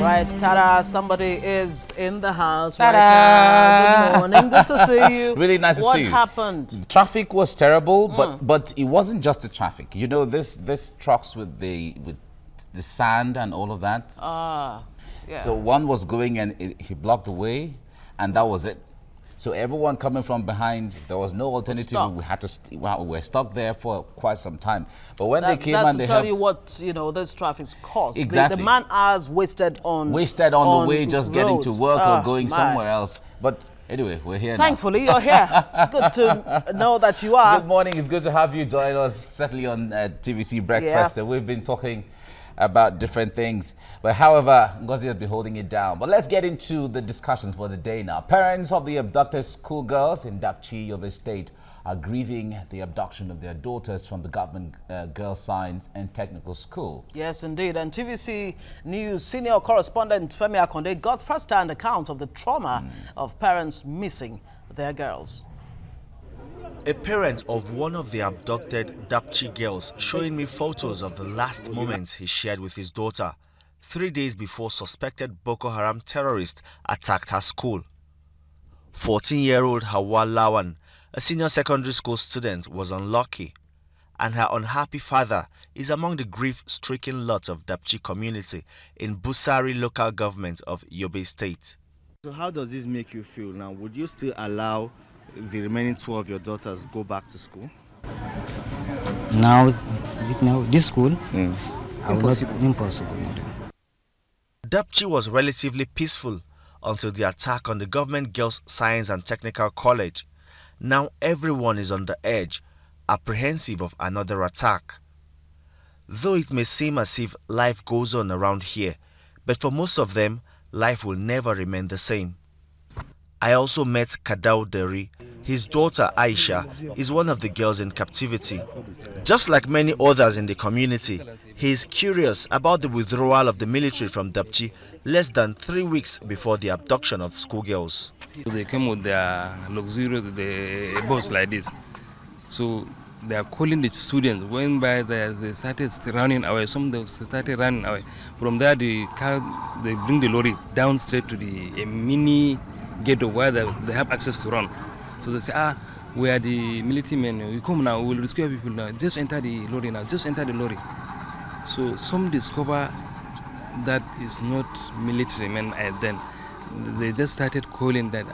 Right, Tara, somebody is in the house right now. Good morning, good to see you. Really nice to see you. What happened? Traffic was terrible, but it wasn't just the traffic. You know, this trucks with the sand and all of that. Yeah. So one was going and he blocked the way, and that was it. So everyone coming from behind, there was no alternative. We had to. We were stuck there for quite some time. But when they came and they helped, tell you what this traffic's cost. Exactly. The man hours wasted on the way, just getting to work or going somewhere else. But anyway, we're here. Thankfully, you're here. It's good to know that you are. Good morning. It's good to have you join us. Certainly on TVC Breakfast. We've been talking about different things, but however, Ngozi has been holding it down. But let's get into the discussions for the day now. Parents of the abducted schoolgirls in Dapchi, Yobe State, are grieving the abduction of their daughters from the government Girls Science and Technical School. Yes, indeed. And TVC News senior correspondent Femi Akonde got first-hand account of the trauma of parents missing their girls. A parent of one of the abducted Dapchi girls showing me photos of the last moments he shared with his daughter 3 days before suspected Boko Haram terrorist attacked her school. 14-year-old Hawa Lawan, a senior secondary school student, was unlucky, and her unhappy father is among the grief-stricken lot of Dapchi community in Busari local government of Yobe State. So how does this make you feel now? Would you still allow the remaining two of your daughters go back to school? Now, this school? Impossible. Impossible. Dapchi was relatively peaceful until the attack on the Government Girls Science and Technical College. Now everyone is on the edge, apprehensive of another attack. Though it may seem as if life goes on around here, but for most of them, life will never remain the same. I also met Kadau Deri. His daughter Aisha is one of the girls in captivity. Just like many others in the community, he is curious about the withdrawal of the military from Dapchi less than 3 weeks before the abduction of schoolgirls. They came with their luxurious bus like this. So they are calling the students. When by they started running away, some they started running away. From there, they bring the lorry down straight to a mini gate of where they have access to run. So they say, we are the military men, we come now, we will rescue people now, just enter the lorry now, just enter the lorry. So some discover that is not military men, and then they just started calling that,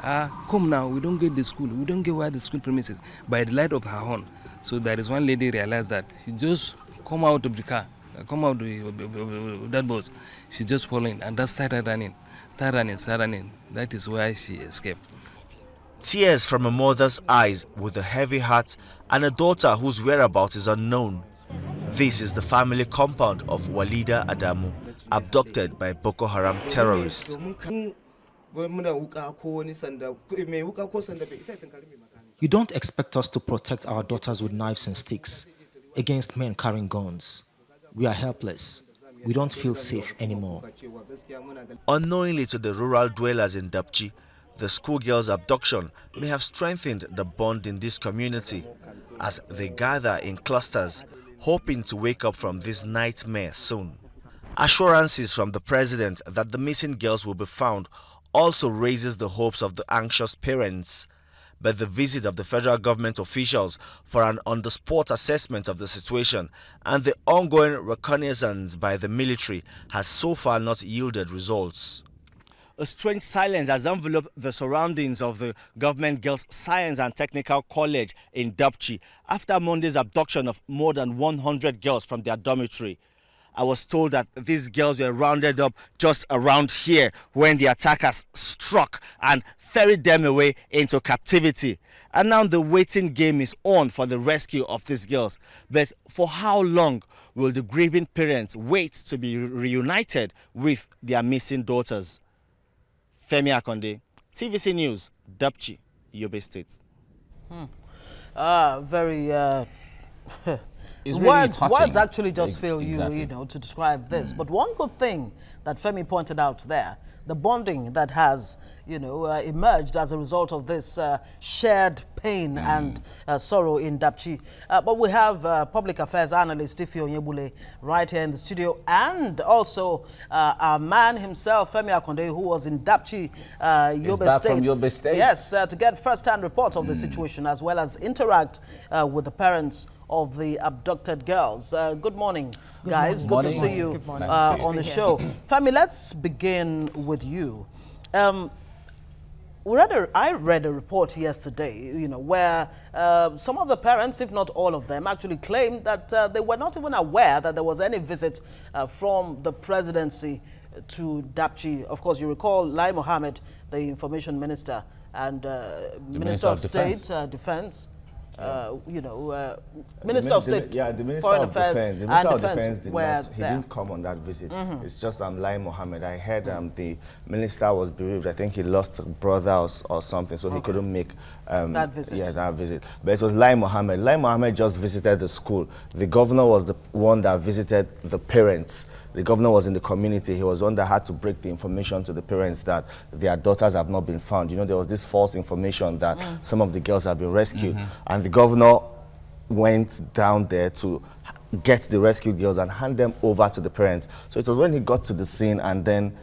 come now, we don't get the school, we don't get where the school premises, by the light of her horn. So there is one lady realized that she just come out of the car, come out of that bus, she just falling and just started running. That is why she escaped. Tears from a mother's eyes with a heavy heart and a daughter whose whereabouts is unknown. This is the family compound of Walida Adamu, abducted by Boko Haram terrorists. You don't expect us to protect our daughters with knives and sticks against men carrying guns. We are helpless. We don't feel safe anymore. Unknowingly to the rural dwellers in Dapchi, the schoolgirls' abduction may have strengthened the bond in this community as they gather in clusters, hoping to wake up from this nightmare soon. Assurances from the president that the missing girls will be found also raises the hopes of the anxious parents. But the visit of the federal government officials for an on-the-spot assessment of the situation and the ongoing reconnaissance by the military has so far not yielded results. A strange silence has enveloped the surroundings of the Government Girls Science and Technical College in Dapchi after Monday's abduction of more than 100 girls from their dormitory. I was told that these girls were rounded up just around here when the attackers struck and ferried them away into captivity. And now the waiting game is on for the rescue of these girls. But for how long will the grieving parents wait to be reunited with their missing daughters? Femi Akonde, TVC News, Dapchi, Yobe State. Very... It's really touching. Words actually just fail you, Exactly. to describe this. But one good thing that Femi pointed out there the bonding that has, you know, emerged as a result of this shared pain and sorrow in Dapchi. But we have public affairs analyst Ife Onyebule right here in the studio, and also our man himself, Femi Akonde, who was in Dapchi, Yobe State. From Yobe State. Yes, to get first-hand reports of the situation as well as interact with the parents of the abducted girls. Good morning, guys. Good to see you on the show. Femi, let's begin with you. I read a report yesterday, you know, where some of the parents, if not all of them, actually claimed that they were not even aware that there was any visit from the presidency to Dapchi. Of course, you recall Lai Mohammed, the information minister, and Minister of State Defense. You know, Minister of State, the Minister Foreign of Affairs, Defense, the Minister of Defense didn't come on that visit. It's just Lai Mohammed. I heard the minister was bereaved. I think he lost a brother or something, so he couldn't make that visit. Yeah, that visit. But it was Lai Mohammed. Lai Mohammed just visited the school. The governor was the one that visited the parents. The governor was in the community. He was the one that had to break the information to the parents that their daughters have not been found. You know, there was this false information that some of the girls have been rescued. And the governor went down there to get the rescued girls and hand them over to the parents. So it was when he got to the scene and then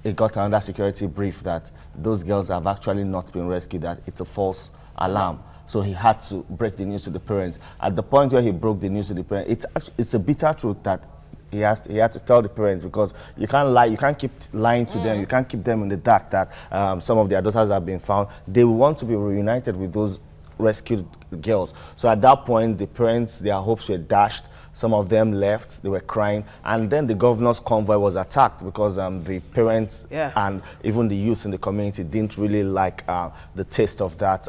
he got another security brief that those girls have actually not been rescued, that it's a false alarm. So he had to break the news to the parents. At the point where he broke the news to the parents, it's a bitter truth that he had to tell the parents, because you can't lie, you can't keep lying to them, you can't keep them in the dark that some of their daughters have been found. They want to be reunited with those rescued girls. So at that point, the parents, their hopes were dashed. Some of them left, they were crying, and then the governor's convoy was attacked because the parents and even the youth in the community didn't really like the taste of that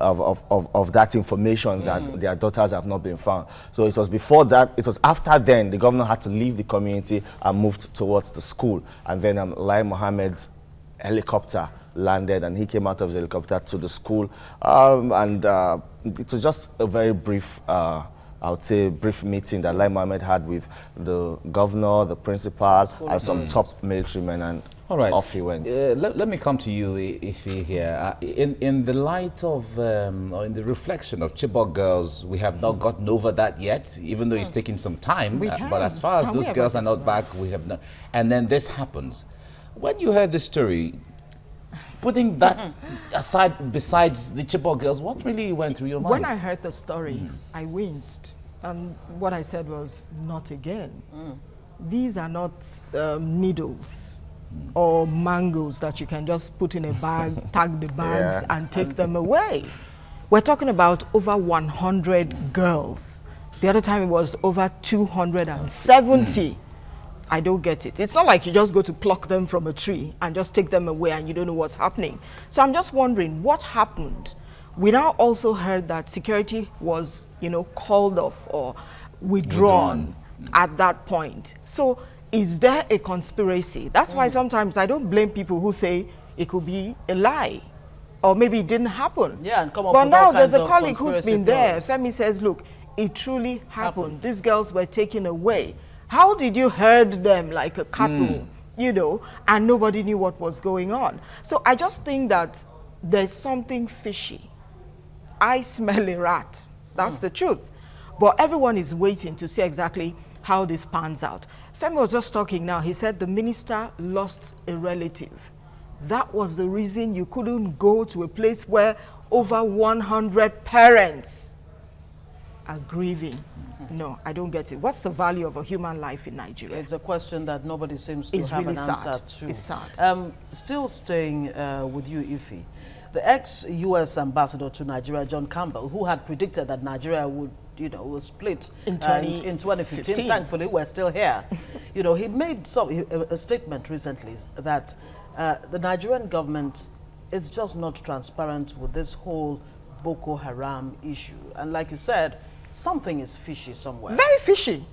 of that information that their daughters have not been found. So it was before that, it was after then, the governor had to leave the community and moved towards the school. And then Lai Mohammed's helicopter landed and he came out of the helicopter to the school. It was just a very brief, I would say, brief meeting that Lai Mohammed had with the governor, the principal, and some top military men, and off he went. Let me come to you, Ife, here. In the light of, or in the reflection of Chibok girls, we have not gotten over that yet, even though it's taking some time. But as far as those girls are not back, we have not. And then this happens. When you heard the story, putting that aside, besides the Chibok girls, what really went through your mind? When I heard the story, I winced. And what I said was, not again. These are not needles or mangoes that you can just put in a bag, tag the bags, and take them away. We're talking about over 100 girls. The other time it was over 270. I don't get it. It's not like you just go to pluck them from a tree and just take them away and you don't know what's happening. So I'm just wondering what happened. We now also heard that security was, you know, called off or withdrawn at that point. So is there a conspiracy? That's why sometimes I don't blame people who say it could be a lie or maybe it didn't happen. Yeah, and come up but with now all there's kinds a of colleague who's been there. theories. Femi says, look, it truly happened. These girls were taken away. How did you herd them like a cattle, you know, and nobody knew what was going on? So I just think that there's something fishy. I smell a rat. That's the truth. But everyone is waiting to see exactly how this pans out. Femi was just talking now. He said the minister lost a relative. That was the reason you couldn't go to a place where over 100 parents are grieving. No, I don't get it. What's the value of a human life in Nigeria? It's a question that nobody seems to have really an answer sad. to. It's sad. Still staying with you, Ife. The ex-U.S. ambassador to Nigeria, John Campbell, who had predicted that Nigeria would, you know, will split in 2015. Thankfully, we're still here. You know, he made a statement recently that the Nigerian government is just not transparent with this whole Boko Haram issue. And like you said, something is fishy somewhere. Very fishy.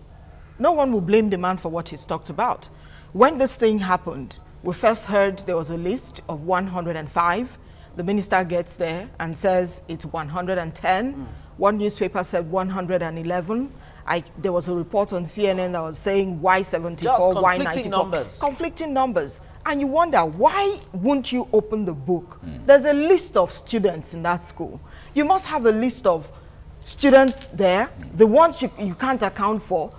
No one will blame the man for what he's talked about. When this thing happened, we first heard there was a list of 105. The minister gets there and says it's 110. One newspaper said 111. There was a report on CNN that was saying why 74, why 94. Numbers. Conflicting numbers. And you wonder, why won't you open the book? There's a list of students in that school. You must have a list of students there, the ones you can't account for.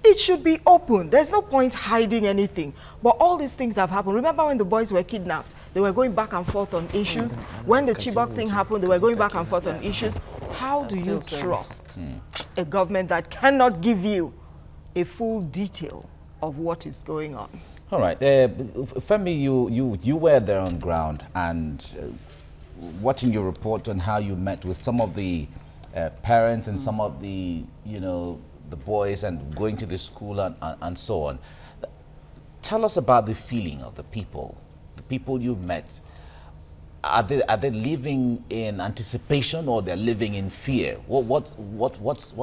It should be open. There's no point hiding anything. But all these things have happened. Remember when the boys were kidnapped? They were going back and forth on issues. When the Chibok thing happened, they were going back and forth on issues. How do you trust a government that cannot give you a full detail of what is going on? All right. Femi, you were there on ground and watching your report on how you met with some of the parents and some of the, the boys and going to the school and so on. Tell us about the feeling of the people you met. Are they living in anticipation or they're living in fear? What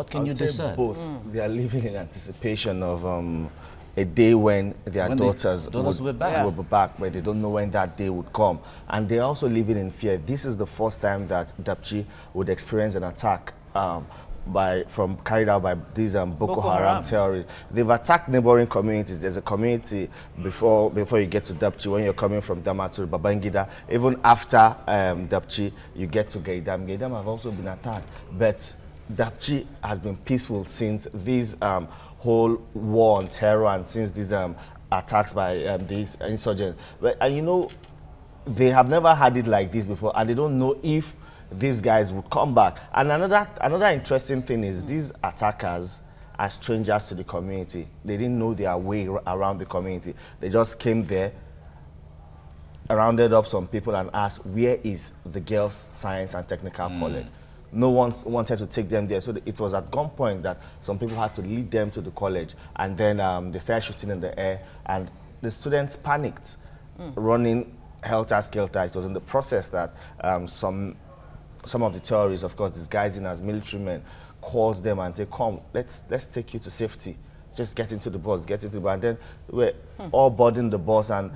can you discern? Both. They are living in anticipation of a day when their daughters will be back, but they don't know when that day would come. And they're also living in fear. This is the first time that Dapchi would experience an attack carried out by these Boko Haram terrorists. They've attacked neighboring communities. There's a community before you get to Dapchi, when you're coming from Damaturu, Babangida. Even after Dapchi, you get to Gaidam. Gaidam have also been attacked. But Dapchi has been peaceful since this whole war on terror and since these attacks by these insurgents. And they have never had it like this before, and they don't know if these guys would come back. And another interesting thing is these attackers are strangers to the community. They didn't know their way around the community. They just came there, rounded up some people and asked, where is the Girls Science and Technical College? No one wanted to take them there. So it was at gunpoint that some people had to lead them to the college. And then they started shooting in the air and the students panicked, running helter-skelter. It was in the process that some of the terrorists, of course, disguising as military men, called them and said, come, let's take you to safety. Just get into the bus, get into the bus. And then we're all boarding the bus. And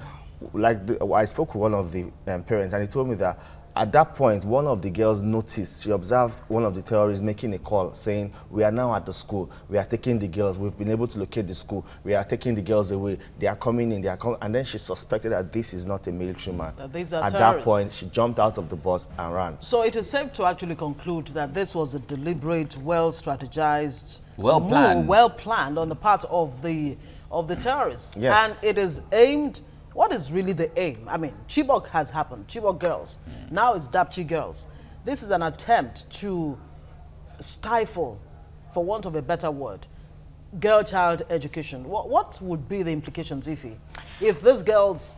I spoke with one of the parents, and he told me that at that point, one of the girls noticed, she observed one of the terrorists making a call saying, we are now at the school, we are taking the girls, we've been able to locate the school, we are taking the girls away, they are coming in, and then she suspected that this is not a military man. These are at that point, she jumped out of the bus and ran. So it is safe to actually conclude that this was a deliberate, well-strategized, well-planned on the part of the terrorists. Yes. And it is aimed. What is really the aim? I mean, Chibok has happened, Chibok girls. Now it's Dapchi girls. This is an attempt to stifle, for want of a better word, girl-child education. What would be the implications, if these girls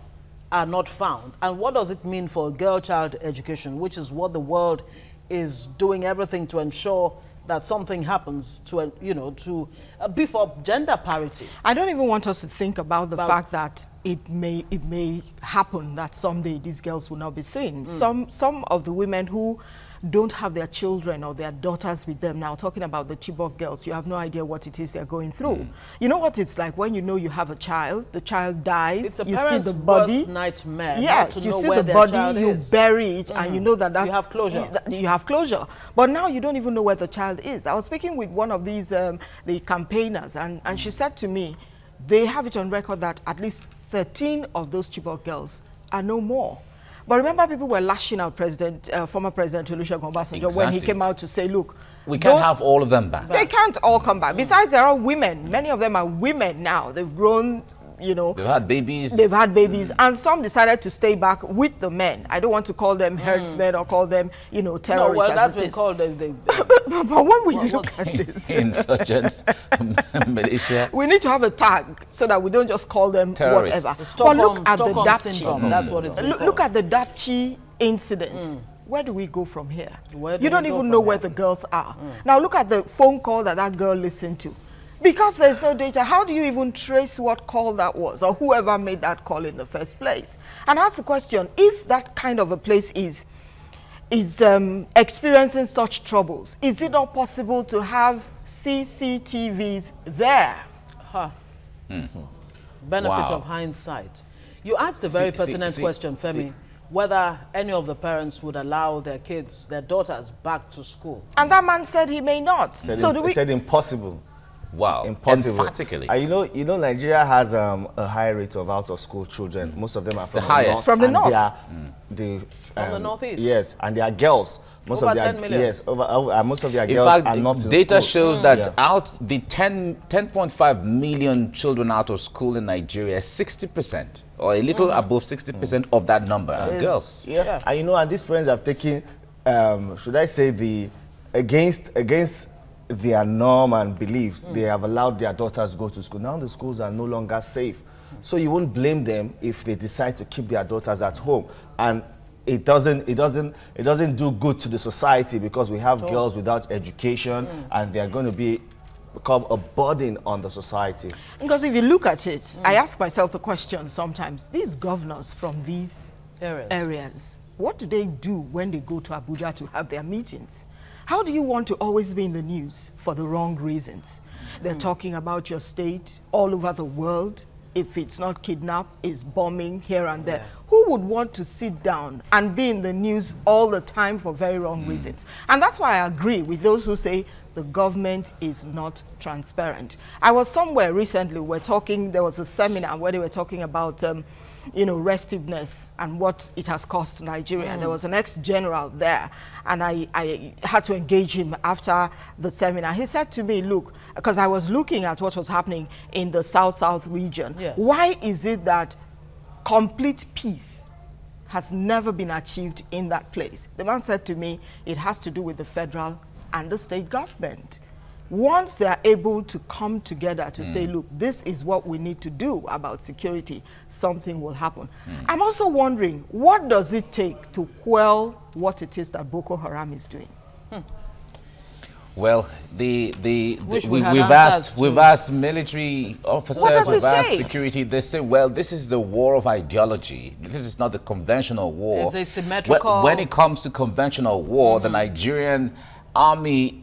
are not found? And what does it mean for girl-child education, which is what the world is doing everything to ensure that something happens to, to beef up gender parity? I don't even want us to think about the fact that it may happen that someday these girls will not be seen. Some of the women who don't have their children or their daughters with them now, talking about the Chibok girls, you have no idea what it is they're going through. You know what it's like when you have a child, the child dies, it's a you see the body. Worst nightmare. Yes, you see the body, you bury it, and you know that you have closure. You have closure. But now you don't even know where the child is. I was speaking with one of these, the campaigners, and she said to me, they have it on record that at least 13 of those Chibok girls are no more. But remember, people were lashing out former President Olusegun Obasanjo when he came out to say, look, we can't have all of them back. They can't all come back. Besides, there are women. Many of them are women now. They've grown, They've had babies. They've had babies. And some decided to stay back with the men. I don't want to call them herdsmen or call them, terrorists. No, well, that's been called but when we look at this, insurgents, militia, we need to have a tag so that we don't just call them terrorists. Whatever. But look at the Dapchi. That's what it's look at the Dapchi incident. Where do we go from here? You don't even know where the girls are. Now look at the phone call that girl listened to. Because there's no data, how do you even trace what call that was or whoever made that call in the first place? And ask the question, if that kind of a place is experiencing such troubles, is it not possible to have CCTVs there? Benefit of hindsight. You asked a very pertinent question, Femi, whether any of the parents would allow their kids, their daughters, back to school. And that man said he may not. He said impossible. Wow. Impossible. Emphatically. You know, Nigeria has a high rate of out-of-school children. Most of them are from the highest. north. From the north. From the northeast. Yes, and they are girls. Most over of their 10 million. Yes, most of their In girls fact, are not in data school. shows that out the 10.5 million children out of school in Nigeria, 60% or a little above 60% of that number are girls. Yeah, and you know, and these parents have taken, should I say, against their norm and beliefs, they have allowed their daughters to go to school. Now the schools are no longer safe, so you won't blame them if they decide to keep their daughters at home. And it doesn't do good to the society, because we have girls without education and they are going to become a burden on the society. Because if you look at it, I ask myself the question sometimes, these governors from these areas, what do they do when they go to Abuja to have their meetings? How do you want to always be in the news for the wrong reasons? They're talking about your state all over the world. If it's not kidnap, it's bombing here and there. Who would want to sit down and be in the news all the time for very wrong reasons? And that's why I agree with those who say the government is not transparent. I was somewhere recently, there was a seminar where they were talking about you know, restiveness and what it has cost Nigeria. There was an ex-general there, and I had to engage him after the seminar. He said to me, look, because I was looking at what was happening in the South region, why is it that complete peace has never been achieved in that place? The man said to me, it has to do with the federal and the state government. Once they are able to come together to say, look, this is what we need to do about security, something will happen. I'm also wondering, what does it take to quell what it is that Boko Haram is doing? Well, we've asked military officers, we've asked security. They say, well, this is the war of ideology. This is not the conventional war. It's asymmetrical. When it comes to conventional war, the Nigerian army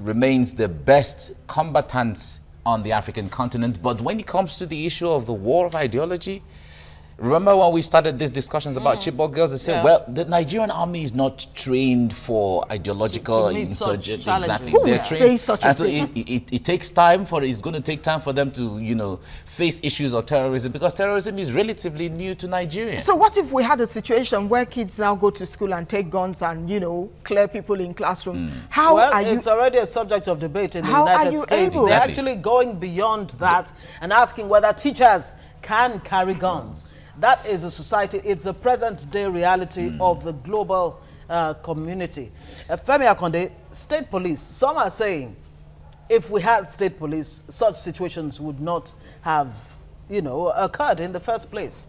remains the best combatants on the African continent. But when it comes to the issue of the war of ideology, remember when we started these discussions about Chibok girls, they said, well, the Nigerian army is not trained for ideological insurgency. Exactly. They're trained. And so it takes time it's going to take time for them to, you know, face issues of terrorism, because terrorism is relatively new to Nigeria. So what if we had a situation where kids now go to school and take guns and, you know, clear people in classrooms? It's already a subject of debate in the United States. They're actually going beyond that and asking whether teachers can carry guns. That is a society, it's a present-day reality of the global community. Femi Akonde, state police, some are saying if we had state police, such situations would not have, you know, occurred in the first place.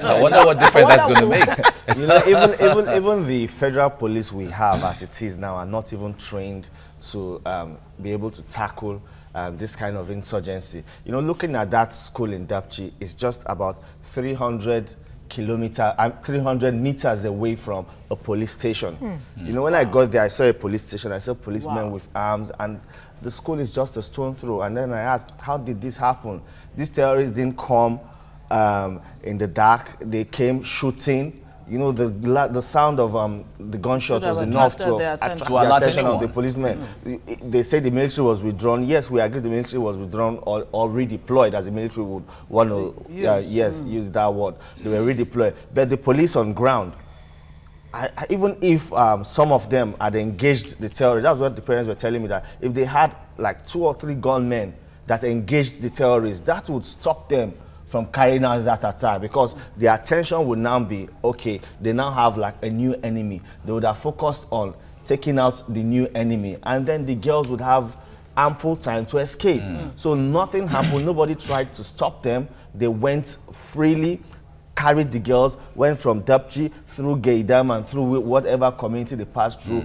I wonder what difference that's going to make. You know, even the federal police we have as it is now are not even trained to be able to tackle this kind of insurgency. You know, looking at that school in Dapchi, it's just about 300 meters away from a police station. You know, when I got there, I saw a police station, I saw policemen with arms, and the school is just a stone throw. And then I asked, how did this happen? These terrorists didn't come in the dark, they came shooting. You know, the sound of the gunshot was enough to attract the attention of the policemen. They said the military was withdrawn. Yes, we agree the military was withdrawn or redeployed, as the military would want to use that word. They were redeployed. But the police on ground, even if some of them had engaged the terrorists, that's what the parents were telling me, that if they had like 2 or 3 gunmen that engaged the terrorists, that would stop them from carrying out that attack, because their attention would now be, okay, they now have like a new enemy. They would have focused on taking out the new enemy, and then the girls would have ample time to escape. So nothing happened, nobody tried to stop them. They went freely, carried the girls, went from Dapchi through Gaidam and through whatever community they passed through.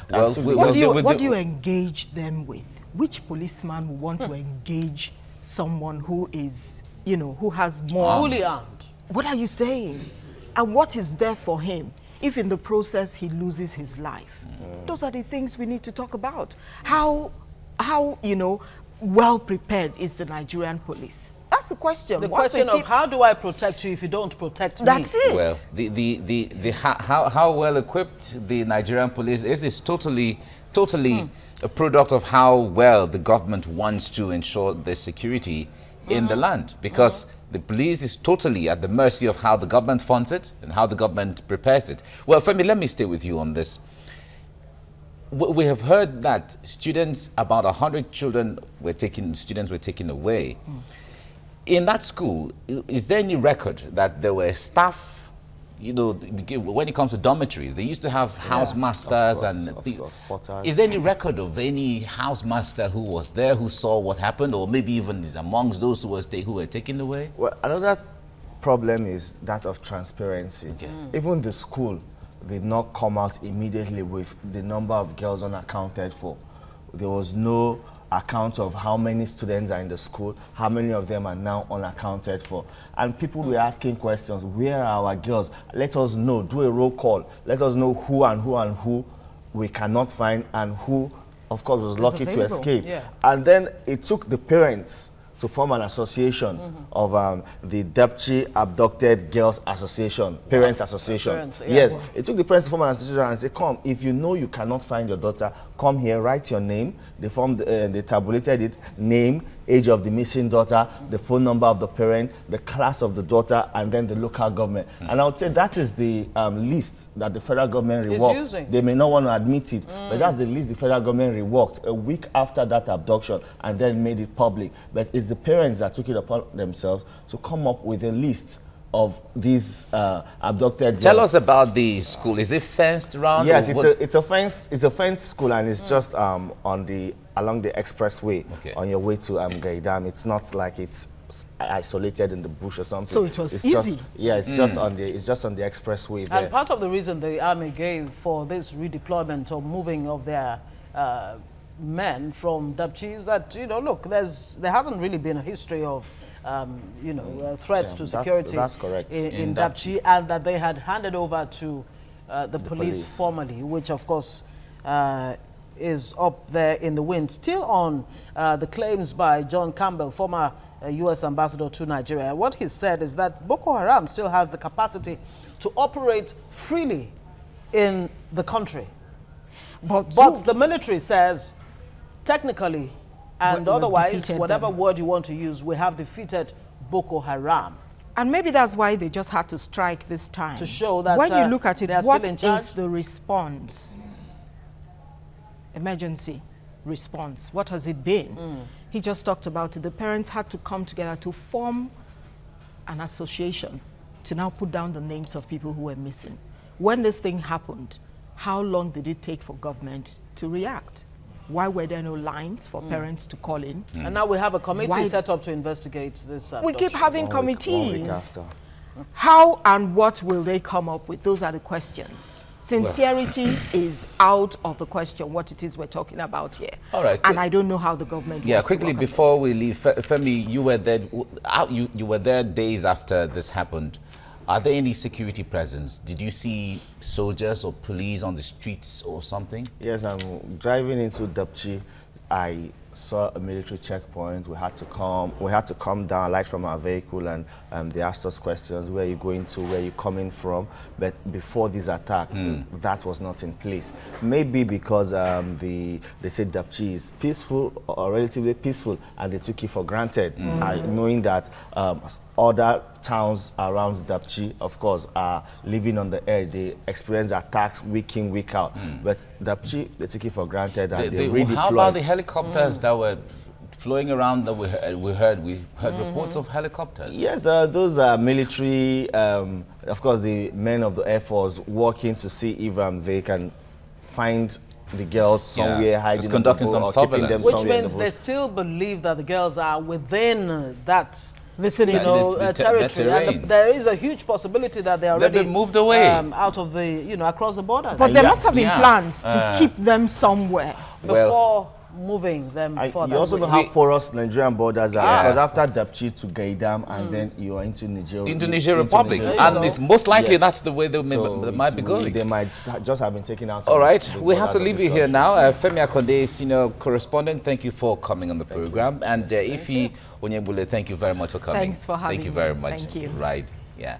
Well, what do you engage them with? Which policeman would want to engage someone who is, you know, who has more... Fully armed. What are you saying? And what is there for him if in the process he loses his life? Those are the things we need to talk about. How you know, well prepared is the Nigerian police? That's the question. The question of how do I protect you if you don't protect me? That's it. Well, how well equipped the Nigerian police is totally a product of how well the government wants to ensure the security in the land, because the police is totally at the mercy of how the government funds it and how the government prepares it. Well, Femi, let me stay with you on this. We have heard that students, about 100 students were taken away. In that school, is there any record that there were staff, you know, when it comes to dormitories, they used to have house masters is there any record of any house master who was there, who saw what happened, or maybe even is amongst those who were taken away? Well, another problem is that of transparency. Okay. Even the school did not come out immediately with the number of girls unaccounted for. There was no account of how many students are in the school, how many of them are now unaccounted for. And people were asking questions, where are our girls? Let us know, do a roll call. Let us know who and who we cannot find and who, of course, was lucky to escape. Yeah. And then it took the parents to form an association of the Dapchi Abducted Girls Association, Parents Association. Parents, yeah. Yes, it took the parents to form an association and say, come, if you know you cannot find your daughter, come here, write your name. They formed, they tabulated it, name, age of the missing daughter, the phone number of the parent, the class of the daughter, and then the local government. And I would say that is the list that the federal government reworked. They may not want to admit it, but that's the list the federal government reworked a week after that abduction and then made it public. But it's the parents that took it upon themselves to come up with a list of these abducted girls. Tell us about the school. Is it fenced around? Yes, it's a fenced school, and it's just along the expressway on your way to Gaidam. It's not like it's isolated in the bush or something. So it was easy. It's just on the expressway there. And part of the reason the army gave for this redeployment or moving of their men from Dapchi is that, you know, look, there hasn't really been a history of threats to security in Dapchi, and that they had handed over to the police formally, which of course is up there in the wind. Still on the claims by John Campbell, former U.S. ambassador to Nigeria. What he said is that Boko Haram still has the capacity to operate freely in the country. But the military says, technically, and otherwise, whatever word you want to use, we have defeated Boko Haram. And maybe that's why they just had to strike this time. To show that when you look at it, what is the response? Emergency response. What has it been? He just talked about it. The parents had to come together to form an association to now put down the names of people who were missing. When this thing happened, how long did it take for government to react? Why were there no lines for parents to call in? And now we have a committee set up to investigate this. We keep having committees. How and what will they come up with? Those are the questions. Sincerity is out of the question, what it is we're talking about here. All right. And I don't know how the government wants quickly, to work before we leave, Femi, you were there, you were there days after this happened. Are there any security presence? Did you see soldiers or police on the streets or something? Yes, I'm driving into Dapchi. I saw a military checkpoint. We had to come down, light from our vehicle, and they asked us questions. Where are you going to? Where are you coming from? But before this attack, that was not in place. Maybe because they said Dapchi is peaceful or relatively peaceful, and they took it for granted, knowing that other towns around Dapchi, of course, are living on the edge. They experience attacks week in, week out. But Dapchi, they took it for granted, and they redeployed. How about the helicopters that were flowing around that we heard reports of helicopters? Yes, those are military, of course, the men of the Air Force working to see if they can find the girls somewhere hiding, conducting some surveillance. Which means they still believe that the girls are within that vicinity, territory. And there is a huge possibility that they are already moved away out of the, across the border. But there must have been plans to keep them somewhere before moving them further. You also know how porous Nigerian borders are, because after Dapchi to Gaidam, and then you are into Niger. Into Niger Republic. And it's most likely that's the way they might be going. They might just have been taken out. All right, we have to leave you here now. Femi Akonde, senior correspondent, thank you for coming on the program. And Ife Onyebule, thank you very much for coming. Thanks for having me. Thank you very much. Thank you. Right, yeah.